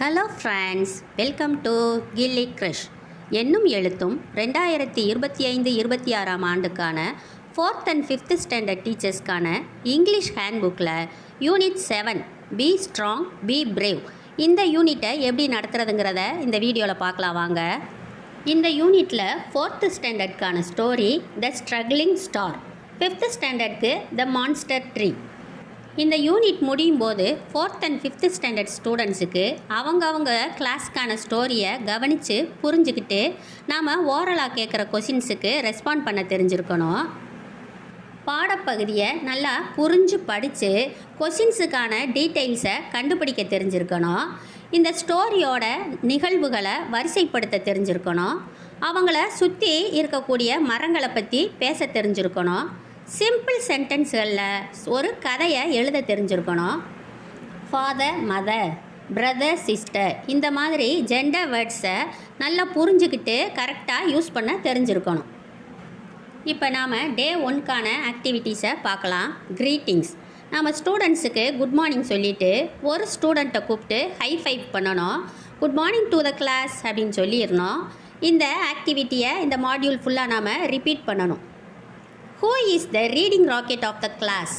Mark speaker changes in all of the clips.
Speaker 1: Hello friends, welcome to கில்லி க்ரஷ். எண்ணும் எழுத்தும் 2025-26 ஆண்டுக்கான 4th and 5th ஸ்டாண்டர்ட் டீச்சர்ஸ்க்கான இங்கிலீஷ் ஹேண்ட்புக்கில் unit 7 be strong be brave இந்த யூனிட்டை எப்படி நடத்துறதுங்கிறத இந்த வீடியோவில் பார்க்கலாம் வாங்க. இந்த யூனிட்டில் 4th ஸ்டாண்டர்டுக்கான story the struggling star, 5th ஸ்டாண்டர்டுக்கு த மான்ஸ்டர் ட்ரீ. இந்த யூனிட் முடியும் போது 4th and 5th ஸ்டாண்டர்ட் ஸ்டூடெண்ட்ஸுக்கு அவங்க கிளாஸ்க்கான ஸ்டோரியை கவனித்து புரிஞ்சுக்கிட்டு நாம் ஓரலாக கேட்குற கொஷின்ஸுக்கு ரெஸ்பாண்ட் பண்ண தெரிஞ்சிருக்கணும். பாடப்பகுதியை நல்லா புரிஞ்சு படித்து கொஷின்ஸுக்கான டீட்டெயில்ஸை கண்டுபிடிக்க தெரிஞ்சிருக்கணும். இந்த ஸ்டோரியோட நிகழ்வுகளை வரிசைப்படுத்த தெரிஞ்சிருக்கணும். அவங்கள சுற்றி இருக்கக்கூடிய மரங்களை பற்றி பேச தெரிஞ்சிருக்கணும். சிம்பிள் சென்டென்ஸ்களில் ஒரு கதையை எழுத தெரிஞ்சிருக்கணும். ஃபாதர், மதர், பிரதர், சிஸ்டர் இந்த மாதிரி ஜெண்டர் வேர்ட்ஸை நல்லா புரிஞ்சுக்கிட்டு கரெக்டாக யூஸ் பண்ண தெரிஞ்சிருக்கணும். இப்போ நாம் டே 1க்கான ஆக்டிவிட்டீஸை பார்க்கலாம். க்ரீட்டிங்ஸ். நம்ம ஸ்டூடெண்ட்ஸுக்கு குட் மார்னிங் சொல்லிவிட்டு ஒரு ஸ்டூடெண்ட்டை கூப்பிட்டு ஹை ஃபைவ் பண்ணணும். Good morning to the class அப்படின்னு சொல்லிடணும். இந்த ஆக்டிவிட்டியை இந்த மாடியூல் ஃபுல்லாக நாம் ரிப்பீட் பண்ணணும். Who is the reading rocket of the class?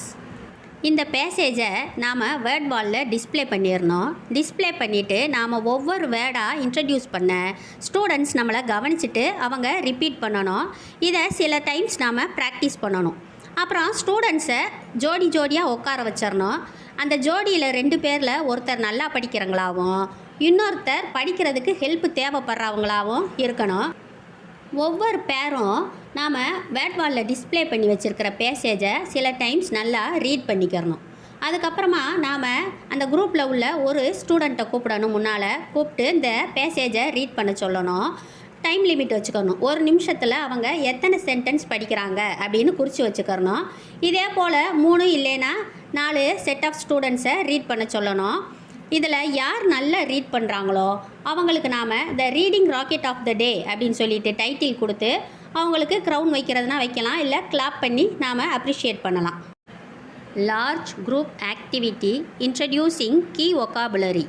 Speaker 1: இந்த பேசேஜை நாம் வேர்ட் வாலில் டிஸ்பிளே பண்ணிடணும். டிஸ்பிளே பண்ணிவிட்டு நாம் ஒவ்வொரு வேர்டாக இன்ட்ரடியூஸ் பண்ண ஸ்டூடெண்ட்ஸ் நம்மளை கவனிச்சுட்டு அவங்க ரிப்பீட் பண்ணணும். இதை சில டைம்ஸ் நாம் ப்ராக்டிஸ் பண்ணணும். அப்புறம் ஸ்டூடெண்ட்ஸை ஜோடியாக உட்கார வச்சிடணும். அந்த ஜோடியில் 2 பேரில் ஒருத்தர் நல்லா படிக்கிறவங்களாகவும் இன்னொருத்தர் படிக்கிறதுக்கு ஹெல்ப் தேவைப்படுறவங்களாகவும் இருக்கணும். ஒவ்வொரு பேரும் நாம் வேர்ட் வாலில் டிஸ்பிளே பண்ணி வச்சுருக்கிற பேசேஜை சில டைம்ஸ் நல்லா ரீட் பண்ணிக்கிறணும். அதுக்கப்புறமா நாம் அந்த குரூப்பில் உள்ள ஒரு ஸ்டூடெண்ட்டை கூப்பிடணும். முன்னால் கூப்பிட்டு இந்த பேசேஜை ரீட் பண்ண சொல்லணும். டைம் லிமிட் வச்சுக்கணும். 1 நிமிஷத்தில் அவங்க எத்தனை சென்டென்ஸ் படிக்கிறாங்க அப்படின்னு குறித்து வச்சுக்கிறணும். இதே போல் 3 இல்லைன்னா 4 செட் ஆஃப் ஸ்டூடெண்ட்ஸை ரீட் பண்ண சொல்லணும். இதில் யார் நல்லா ரீட் பண்ணுறாங்களோ அவங்களுக்கு நாம் the reading rocket of the day அப்படின்னு சொல்லிட்டு டைட்டில் கொடுத்து அவங்களுக்கு க்ரௌன் வைக்கிறதுனா வைக்கலாம், இல்லை கிளாப் பண்ணி நாம் அப்ரிஷியேட் பண்ணலாம். Large group activity introducing key vocabulary.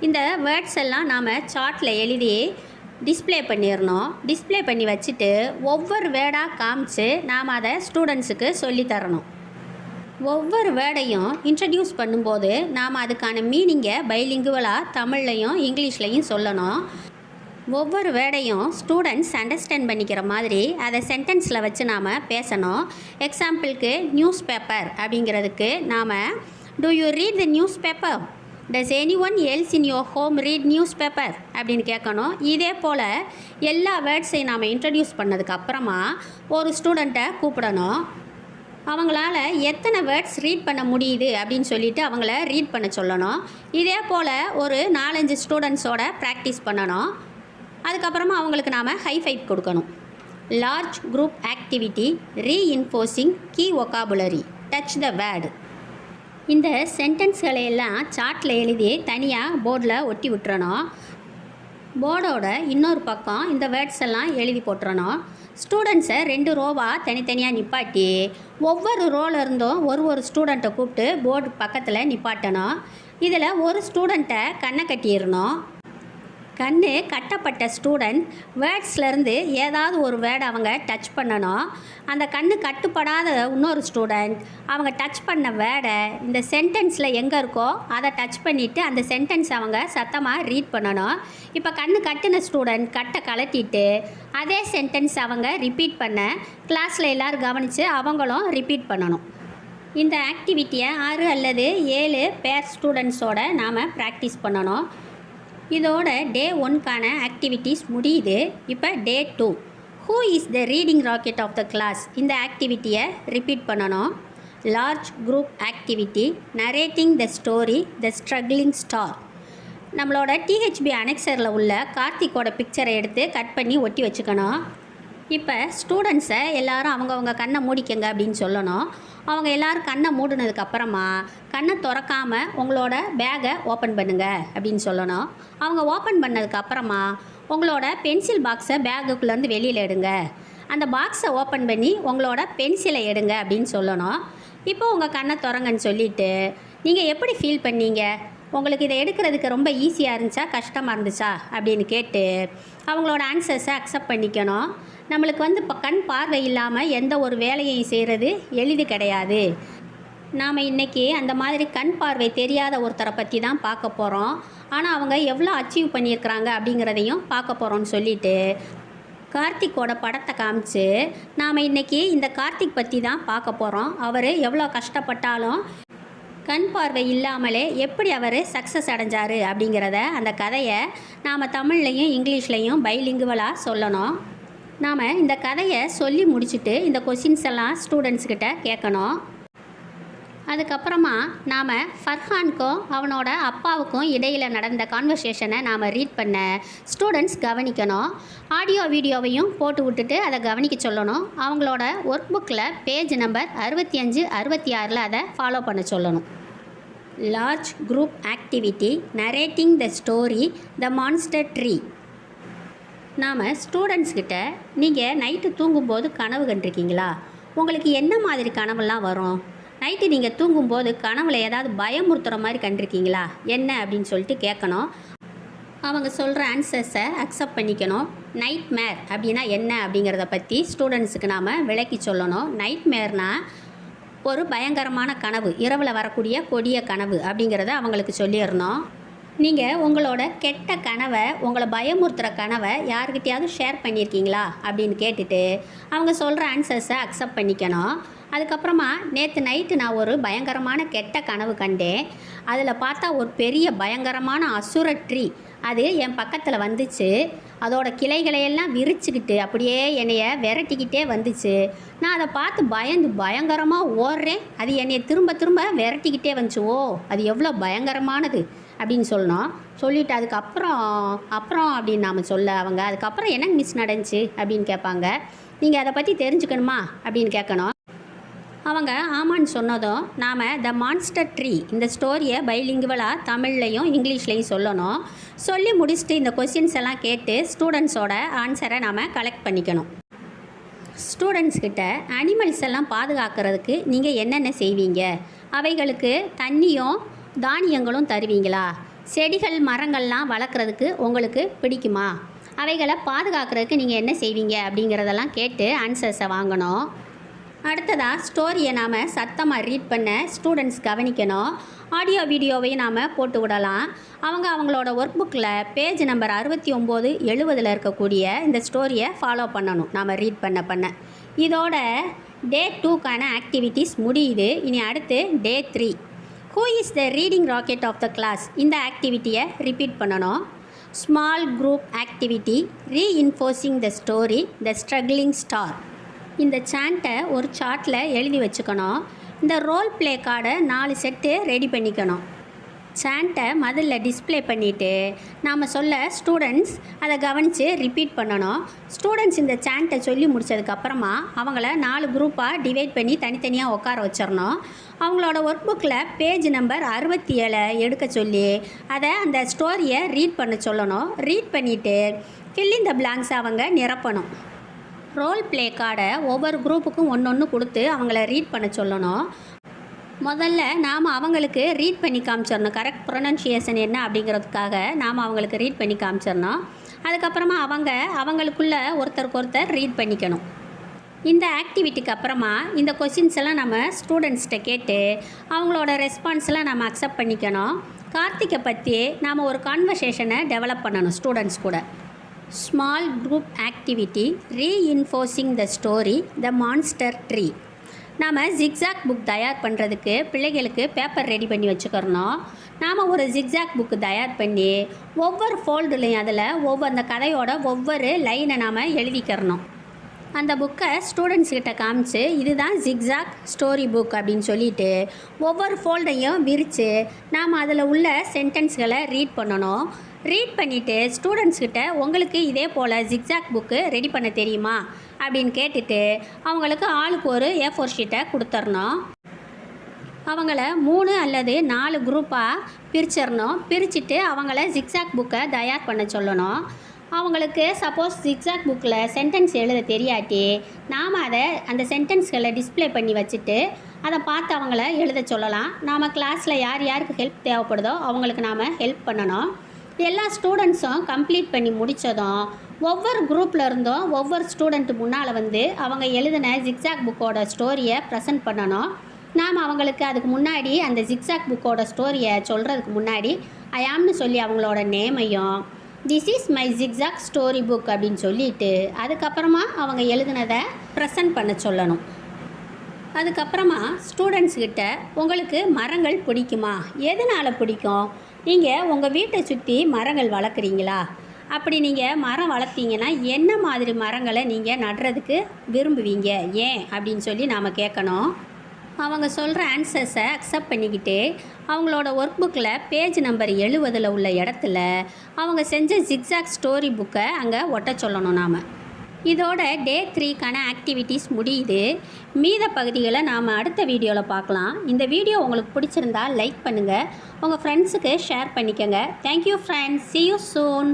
Speaker 1: இந்த வேர்ட்ஸ் எல்லாம் நாம் சார்ட்டில் எழுதி டிஸ்பிளே பண்ணிடணும். டிஸ்பிளே பண்ணி வச்சுட்டு ஒவ்வொரு வேர்டாக காமிச்சு நாம் அதை ஸ்டூடெண்ட்ஸுக்கு சொல்லித்தரணும். ஒவ்வொரு வேர்டையும் இன்ட்ரடியூஸ் பண்ணும்போது நாம் அதுக்கான மீனிங்கை பைலிங்குவலாக தமிழ்லையும் இங்கிலீஷ்லையும் சொல்லணும். ஒவ்வொரு வேர்டையும் ஸ்டூடெண்ட்ஸ் அண்டர்ஸ்டாண்ட் பண்ணிக்கிற மாதிரி அதை சென்டென்ஸில் வச்சு நாம் பேசணும். எக்ஸாம்பிளுக்கு நியூஸ் பேப்பர் அப்படிங்கிறதுக்கு நாம் to you read the news paper, does any one else in your home read news paper அப்படின்னு கேட்கணும். இதே போல் எல்லா வேர்ட்ஸையும் நாம் இன்ட்ரடியூஸ் பண்ணதுக்கப்புறமா ஒரு ஸ்டூடெண்ட்டை கூப்பிடணும். அவங்களால எத்தனை வேர்ட்ஸ் ரீட் பண்ண முடியுது அப்படின்னு சொல்லிவிட்டு அவங்கள ரீட் பண்ண சொல்லணும். இதே போல் ஒரு 4-5 ஸ்டூடெண்ட்ஸோட ப்ராக்டிஸ் பண்ணணும். அதுக்கப்புறமா அவங்களுக்கு நாம் ஹை ஃபைவ் கொடுக்கணும். Large group activity reinforcing key vocabulary touch the word. இந்த சென்டென்ஸ்களையெல்லாம் சார்ட்டில் எழுதி தனியாக போர்டில் ஒட்டி விட்டுறணும். போர்டோட இன்னொரு பக்கம் இந்த வேர்ட்ஸ் எல்லாம் எழுதி போட்டுறணும். ஸ்டூடெண்ட்ஸை 2 ரோவாக தனித்தனியாக நிப்பாட்டி ஒவ்வொரு ரோவில் இருந்தும் ஒரு ஸ்டூடெண்ட்டை கூப்பிட்டு போர்டு பக்கத்தில் நிப்பாட்டணும். இதில் ஒரு ஸ்டூடெண்ட்டை கண்ணை கட்டிடணும். கண்ணு கட்டப்பட்ட ஸ்டூடெண்ட் வேர்ட்ஸ்லேருந்து ஏதாவது ஒரு வேர்டை அவங்க டச் பண்ணணும். அந்த கண்ணு கட்டுப்படாத இன்னொரு ஸ்டூடெண்ட் அவங்க டச் பண்ண வேர்டை இந்த சென்டென்ஸில் எங்கே இருக்கோ அதை டச் பண்ணிவிட்டு அந்த சென்டென்ஸ் அவங்க சத்தமாக ரீட் பண்ணணும். இப்போ கண்ணு கட்டின ஸ்டூடெண்ட் கட்டை கலட்டிட்டு அதே சென்டென்ஸ் அவங்க ரிப்பீட் பண்ண கிளாஸில் எல்லோரும் கவனித்து அவங்களும் ரிப்பீட் பண்ணணும். இந்த ஆக்டிவிட்டியை 6 அல்லது 7 பேர் ஸ்டூடெண்ட்ஸோடு நாம் ப்ராக்டிஸ் பண்ணணும். இதோட டே 1க்கான ஆக்டிவிட்டீஸ் முடியுது. இப்போ day 2 who is the reading rocket of the class இந்த ஆக்டிவிட்டியை ரிப்பீட் பண்ணணும். Large group activity narrating the story the struggling star. நம்மளோட டிஹெச்பி அனெக்சரில் உள்ள கார்த்திக்கோட பிக்சரை எடுத்து கட் பண்ணி ஒட்டி வச்சுக்கணும். இப்போ ஸ்டூடெண்ட்ஸை எல்லோரும் அவங்கவுங்க கண்ணை மூடிக்கங்க அப்படின்னு சொல்லணும். அவங்க எல்லோரும் கண்ணை மூடினதுக்கப்புறமா கண்ணை திறக்காமல் உங்களோட பேக்கை ஓப்பன் பண்ணுங்கள் அப்படின்னு சொல்லணும். அவங்க ஓப்பன் பண்ணதுக்கப்புறமா உங்களோட பென்சில் பாக்ஸை பேக்குக்குள்ளேருந்து வெளியில் எடுங்க. அந்த பாக்ஸை ஓப்பன் பண்ணி உங்களோட பென்சிலை எடுங்க அப்படின்னு சொல்லணும். இப்போ உங்கள் கண்ணை திறங்கன்னு சொல்லிவிட்டு நீங்கள் எப்படி ஃபீல் பண்ணீங்க, உங்களுக்கு இதை எடுக்கிறதுக்கு ரொம்ப ஈஸியாக இருந்துச்சா கஷ்டமாக இருந்துச்சா அப்படின்னு கேட்டு அவங்களோட ஆன்சர்ஸை அக்செப்ட் பண்ணிக்கணும். நம்மளுக்கு வந்து இப்போ கண் பார்வை இல்லாமல் எந்த ஒரு வேலையையும் செய்கிறது எளிது கிடையாது. நாம் இன்றைக்கி அந்த மாதிரி கண் பார்வை தெரியாத ஒருத்தரை பற்றி தான் பார்க்க போகிறோம். ஆனால் அவங்க எவ்வளோ அச்சீவ் பண்ணியிருக்கிறாங்க அப்படிங்கிறதையும் பார்க்க போகிறோன்னு சொல்லிட்டு கார்த்திக்கோட படத்தை காமிச்சு நாம் இன்றைக்கி இந்த கார்த்திக் பற்றி தான் பார்க்க போகிறோம். அவர் எவ்வளோ கஷ்டப்பட்டாலும் கண் பார்வை இல்லாமலே எப்படி அவர் சக்ஸஸ் அடைஞ்சார் அப்படிங்கிறத அந்த கதையை நாம் தமிழ்லையும் இங்கிலீஷ்லேயும் பைலிங்குவலாக சொல்லணும். நாம் இந்த கதையை சொல்லி முடிச்சுட்டு இந்த கொஷின்ஸ் எல்லாம் ஸ்டூடெண்ட்ஸ்கிட்ட கேட்கணும். அதுக்கப்புறமா நாம் ஃபர்ஹானுக்கும் அவனோட அப்பாவுக்கும் இடையில் நடந்த கான்வர்சேஷனை நாம் ரீட் பண்ண ஸ்டூடெண்ட்ஸ் கவனிக்கணும். ஆடியோ வீடியோவையும் போட்டு விட்டுட்டு அதை கவனிக்க சொல்லணும். அவங்களோட ஒர்க் புக்கில் பேஜ் நம்பர் 65, 66 அதை ஃபாலோ பண்ண சொல்லணும். Large group activity narrating the story the monster tree. நாம் ஸ்டூடெண்ட்ஸ்கிட்ட நீங்கள் நைட்டு தூங்கும்போது கனவு கண்டிருக்கீங்களா? உங்களுக்கு என்ன மாதிரி கனவுலாம் வரும்? நைட்டு நீங்கள் தூங்கும்போது கனவுல ஏதாவது பயமுறுத்துகிற மாதிரி கண்டிருக்கீங்களா? என்ன அப்படின்னு சொல்லிட்டு கேட்கணும். அவங்க சொல்கிற ஆன்சர்ஸை அக்செப்ட் பண்ணிக்கணும். நைட் மேர் அப்படின்னா என்ன அப்படிங்கிறத பற்றி ஸ்டூடெண்ட்ஸுக்கு நாம் விளக்கி சொல்லணும். நைட் மேர்னால் ஒரு பயங்கரமான கனவு, இரவில் வரக்கூடிய கொடிய கனவு அப்படிங்கிறத அவங்களுக்கு சொல்லிடணும். நீங்கள் உங்களோட கெட்ட கனவை, உங்களை பயமுறுத்துகிற கனவை யார்கிட்டையாவது ஷேர் பண்ணியிருக்கீங்களா அப்படின்னு கேட்டுட்டு அவங்க சொல்கிற ஆன்சர்ஸை அக்செப்ட் பண்ணிக்கணும். அதுக்கப்புறமா நேற்று நைட்டு நான் ஒரு பயங்கரமான கெட்ட கனவு கண்டேன். அதில் பார்த்தா ஒரு பெரிய பயங்கரமான அசுர ட்ரீ அது என் பக்கத்தில் வந்துச்சு. அதோட கிளைகளையெல்லாம் விரிச்சுக்கிட்டு அப்படியே என்னைய விரட்டிக்கிட்டே வந்துச்சு. நான் அதை பார்த்து பயந்து பயங்கரமாக ஓடுறேன். அது என்னைய திரும்ப திரும்ப விரட்டிக்கிட்டே வந்துச்சு. ஓ, அது எவ்வளோ பயங்கரமானது அப்படின்னு சொல்லணும். சொல்லிவிட்டு அதுக்கப்புறம் அப்படின்னு நாம் சொல்ல அவங்க அதுக்கப்புறம் என்ன மிஸ் நடந்துச்சு அப்படின்னு கேட்பாங்க. நீங்கள் அதை பற்றி தெரிஞ்சுக்கணுமா அப்படின்னு கேட்கணும். அவங்க ஆமான்னு சொன்னதும் நாம் த மான்ஸ்டர் ட்ரீ இந்த ஸ்டோரியை பைலிங்குவலாக தமிழ்லையும் இங்கிலீஷ்லேயும் சொல்லணும். சொல்லி முடிச்சுட்டு இந்த கொஸ்டின்ஸ் எல்லாம் கேட்டு ஸ்டூடெண்ட்ஸோட ஆன்சரை நாம் கலெக்ட் பண்ணிக்கணும். ஸ்டூடெண்ட்ஸ்கிட்ட அனிமல்ஸ் எல்லாம் பாதுகாக்கிறதுக்கு நீங்கள் என்னென்ன செய்வீங்க? அவைகளுக்கு தண்ணியும் தானியங்களும் தருவீங்களா? செடிகள் மரங்கள்லாம் வளர்க்குறதுக்கு உங்களுக்கு பிடிக்குமா? அவைகளை பாதுகாக்கிறதுக்கு நீங்கள் என்ன செய்வீங்க அப்படிங்கிறதெல்லாம் கேட்டு ஆன்சர்ஸை வாங்கணும். அடுத்ததாக ஸ்டோரியை நாம் சத்தமாக ரீட் பண்ண ஸ்டூடெண்ட்ஸ் கவனிக்கணும். ஆடியோ வீடியோவையும் நாம் போட்டு விடலாம். அவங்களோட ஒர்க் புக்கில் பேஜ் நம்பர் 69, 70 இருக்கக்கூடிய இந்த ஸ்டோரியை ஃபாலோ பண்ணணும் நாம் ரீட் பண்ண. இதோட டே 2க்கான ஆக்டிவிட்டீஸ் முடியுது. இனி அடுத்து day 3. Who is the reading rocket of the class? இந்த ஆக்டிவிட்டியை ரிப்பீட் பண்ணணும். Small group activity reinforcing the story the struggling star. இந்த சாண்ட்டை ஒரு சார்ட்டில் எழுதி வச்சுக்கணும். இந்த ரோல் ப்ளே கார்டை 4 செட்டு ரெடி பண்ணிக்கணும். சாண்ட்டை முதல்ல டிஸ்பிளே பண்ணிவிட்டு நாம் சொல்ல ஸ்டூடெண்ட்ஸ் அதை கவனித்து ரிப்பீட் பண்ணணும். ஸ்டூடெண்ட்ஸ் இந்த சாண்ட்டை சொல்லி முடித்ததுக்கப்புறமா அவங்கள 4 குரூப்பாக டிவைட் பண்ணி தனித்தனியாக உட்கார வச்சிடணும். அவங்களோட ஒர்க் புக்கில் பேஜ் நம்பர் 67 எடுக்க சொல்லி அதை அந்த ஸ்டோரியை ரீட் பண்ண சொல்லணும். ரீட் பண்ணிவிட்டு ஃபில் இன் த பிளாங்க்ஸ் அவங்க நிரப்பணும். ரோல் ப்ளே கார்டை ஒவ்வொரு குரூப்புக்கும் ஒன்று கொடுத்து அவங்கள ரீட் பண்ண சொல்லணும். முதல்ல நாம் அவங்களுக்கு ரீட் பண்ணி காமிச்சிடணும். கரெக்ட் ப்ரொனன்சியேஷன் என்ன அப்படிங்கிறதுக்காக நாம் அவங்களுக்கு ரீட் பண்ணி காமிச்சிடணும். அதுக்கப்புறமா அவங்களுக்குள்ள ஒருத்தருக்கு ஒருத்தர் ரீட் பண்ணிக்கணும். இந்த ஆக்டிவிட்டிக்கு அப்புறமா இந்த கொஷின்ஸ் எல்லாம் நம்ம ஸ்டூடெண்ட்ஸ்கிட்ட கேட்டு அவங்களோட ரெஸ்பான்ஸ்லாம் நம்ம அக்செப்ட் பண்ணிக்கணும். கார்த்திகை பற்றி நாம் ஒரு கான்வர்சேஷனை டெவலப் பண்ணணும் ஸ்டூடெண்ட்ஸ் கூட. Small group activity reinforcing the story the monster tree. நாம் ஜிக்ஸாக் புக் தயார் பண்ணுறதுக்கு பிள்ளைகளுக்கு பேப்பர் ரெடி பண்ணி வச்சுக்கிறணும். நாம் ஒரு ஜிக்ஸாக் புக்கு தயார் பண்ணி ஒவ்வொரு ஃபோல்டுலையும் அதில் அந்த கதையோட ஒவ்வொரு லைனை நாம் எழுதிக்கிறணும். அந்த புக்கை ஸ்டூடெண்ட்ஸ்கிட்ட காமிச்சு இதுதான் ஜிக்ஸாக் ஸ்டோரி புக் அப்படின்னு சொல்லிட்டு ஒவ்வொரு ஃபோல்டையும் விரித்து நாம் அதில் உள்ள சென்டென்ஸ்களை ரீட் பண்ணணும். ரீட் பண்ணிவிட்டு ஸ்டூடெண்ட்ஸ்கிட்ட உங்களுக்கு இதே போல் ஜிக்ஸாக் புக்கு ரெடி பண்ண தெரியுமா அப்படின்னு கேட்டுட்டு அவங்களுக்கு ஆளுக்கு ஒரு A4 ஷீட்டை கொடுத்துடணும். அவங்கள 3 அல்லது 4 குரூப்பாக பிரிச்சிடணும். பிரிச்சுட்டு அவங்கள ஜிக்ஸாக் புக்கை தயார் பண்ண சொல்லணும். அவங்களுக்கு சப்போஸ் ஜிக்ஸாக் புக்கில் சென்டென்ஸ் எழுத தெரியாட்டி நாம் அதை அந்த சென்டென்ஸ்களை டிஸ்ப்ளே பண்ணி வச்சுட்டு அதை பார்த்து அவங்கள எழுத சொல்லலாம். நாம் கிளாஸில் யார் யாருக்கு ஹெல்ப் தேவைப்படுதோ அவங்களுக்கு நாம் ஹெல்ப் பண்ணணும். எல்லா ஸ்டூடெண்ட்ஸும் கம்ப்ளீட் பண்ணி முடித்ததும் ஒவ்வொரு குரூப்பில் இருந்தும் ஒவ்வொரு ஸ்டூடெண்ட்டு முன்னால் வந்து அவங்க எழுதின ஜிக்ஸாக் புக்கோட ஸ்டோரியை ப்ரெசென்ட் பண்ணணும். நாம் அவங்களுக்கு அதுக்கு முன்னாடி அந்த ஜிக்ஸாக் புக்கோட ஸ்டோரியை சொல்கிறதுக்கு முன்னாடி ஐ ஆம்னு சொல்லி அவங்களோட நேமையும் this is my zigzag story book அப்படின்னு சொல்லிட்டு அதுக்கப்புறமா அவங்க எழுதினதை ப்ரெசென்ட் பண்ண சொல்லணும். அதுக்கப்புறமா ஸ்டூடெண்ட்ஸ்கிட்ட உங்களுக்கு மரங்கள் பிடிக்குமா, எதனால் பிடிக்கும், நீங்கள் உங்கள் வீட்டை சுற்றி மரங்கள் வளர்க்குறீங்களா, அப்படி நீங்கள் மரம் வளர்த்தீங்கன்னா என்ன மாதிரி மரங்களை நீங்கள் நடுறதுக்கு விரும்புவீங்க, ஏன் அப்படின்னு சொல்லி நாம் கேட்கணும். அவங்க சொல்கிற ஆன்சர்ஸை அக்செப்ட் பண்ணிக்கிட்டு அவங்களோட ஒர்க் புக்கில் பேஜ் நம்பர் 70 உள்ள இடத்துல அவங்க செஞ்ச ஜிக்ஸாக் ஸ்டோரி புக்கை அங்கே ஒட்ட சொல்லணும். நாம் இதோட டே 3க்கான ஆக்டிவிட்டீஸ் முடியுது. மீத பகுதிகளை நாம் அடுத்த வீடியோவில் பார்க்கலாம். இந்த வீடியோ உங்களுக்கு பிடிச்சிருந்தா லைக் பண்ணுங்கள், உங்கள் ஃப்ரெண்ட்ஸுக்கு ஷேர் பண்ணிக்கோங்க. Thank you friends, see you soon.